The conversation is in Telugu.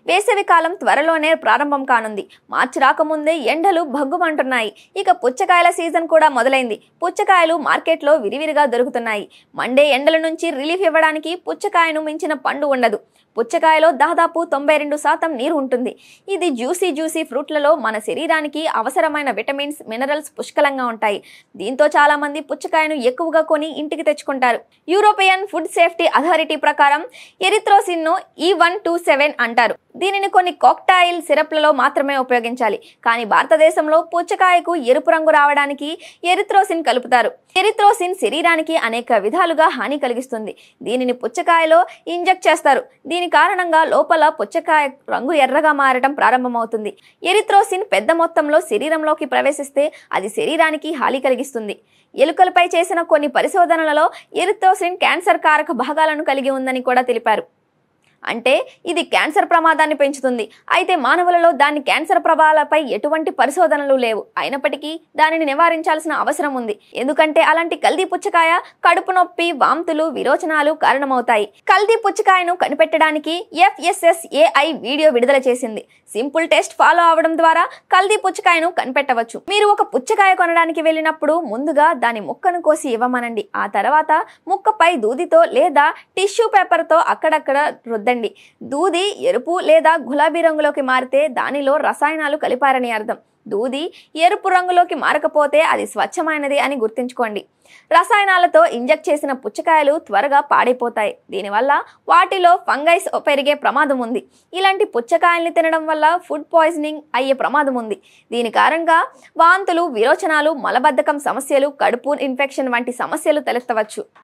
వేసవి కాలం త్వరలోనే ప్రారంభం కానుంది. మార్చి రాకముందే ఎండలు భగ్గుమంటున్నాయి. ఇక పుచ్చకాయల సీజన్ కూడా మొదలైంది. పుచ్చకాయలు మార్కెట్లో విరివిరిగా దొరుకుతున్నాయి. మండే ఎండల నుంచి రిలీఫ్ ఇవ్వడానికి పుచ్చకాయను మించిన పండు ఉండదు. పుచ్చకాయలో దాదాపు 92% నీరు ఉంటుంది. ఇది జ్యూసీ ఫ్రూట్లలో మన శరీరానికి అవసరమైన విటమిన్స్, మినరల్స్ పుష్కలంగా ఉంటాయి. దీంతో చాలా మంది పుచ్చకాయను ఎక్కువగా కొని ఇంటికి తెచ్చుకుంటారు. యూరోపియన్ ఫుడ్ సేఫ్టీ అథారిటీ ప్రకారం ఎరిథ్రోసిన్ను E127 అంటారు. దీనిని కొన్ని కాక్టైల్ సిరప్లలో మాత్రమే ఉపయోగించాలి. కానీ భారతదేశంలో పుచ్చకాయకు ఎరుపు రంగు రావడానికి ఎరిథ్రోసిన్ కలుపుతారు. ఎరిథ్రోసిన్ శరీరానికి అనేక విధాలుగా హాని కలిగిస్తుంది. దీనిని పుచ్చకాయలో ఇంజెక్ట్ చేస్తారు. దీని కారణంగా లోపల పుచ్చకాయ రంగు ఎర్రగా మారడం ప్రారంభమవుతుంది. ఎరిథ్రోసిన్ పెద్ద మొత్తంలో శరీరంలోకి ప్రవేశిస్తే అది శరీరానికి హాని కలిగిస్తుంది. ఎలుకలపై చేసిన కొన్ని పరిశోధనలలో ఎరిథ్రోసిన్ క్యాన్సర్ కారక భాగాలను కలిగి ఉందని కూడా తెలిపారు. అంటే ఇది క్యాన్సర్ ప్రమాదాన్ని పెంచుతుంది. అయితే మానవులలో దాని క్యాన్సర్ ప్రభావాలపై ఎటువంటి పరిశోధనలు లేవు. అయినప్పటికీ దానిని నివారించాల్సిన అవసరం ఉంది. ఎందుకంటే అలాంటి కల్తీ పుచ్చకాయ కడుపు నొప్పి, వాంతులు, విరోచనాలు కారణమవుతాయి. కల్తీ పుచ్చకాయను కనిపెట్టడానికి FSSAI వీడియో విడుదల చేసింది. సింపుల్ టెస్ట్ ఫాలో అవడం ద్వారా కల్తీ పుచ్చకాయను కనిపెట్టవచ్చు. మీరు ఒక పుచ్చకాయ కొనడానికి వెళ్ళినప్పుడు ముందుగా దాని ముక్కను కోసి ఇవ్వమనండి. ఆ తర్వాత ముక్కపై దూదితో లేదా టిష్యూ పేపర్తో అక్కడక్కడ రుద్దండి. దూది ఎరుపు లేదా గులాబీ రంగులోకి మారితే దానిలో రసాయనాలు కలిపారని అర్థం. దూది ఎరుపు రంగులోకి మారకపోతే అది స్వచ్ఛమైనది అని గుర్తుంచుకోండి. రసాయనాలతో ఇంజెక్ట్ చేసిన పుచ్చకాయలు త్వరగా పాడైపోతాయి. దీనివల్ల వాటిలో ఫంగైస్ పెరిగే ప్రమాదం ఉంది. ఇలాంటి పుచ్చకాయల్ని తినడం వల్ల ఫుడ్ పాయిజనింగ్ అయ్యే ప్రమాదం ఉంది. దీని కారణంగా వాంతులు, విరోచనాలు, మలబద్ధకం సమస్యలు, కడుపు ఇన్ఫెక్షన్ వంటి సమస్యలు తలెత్తవచ్చు.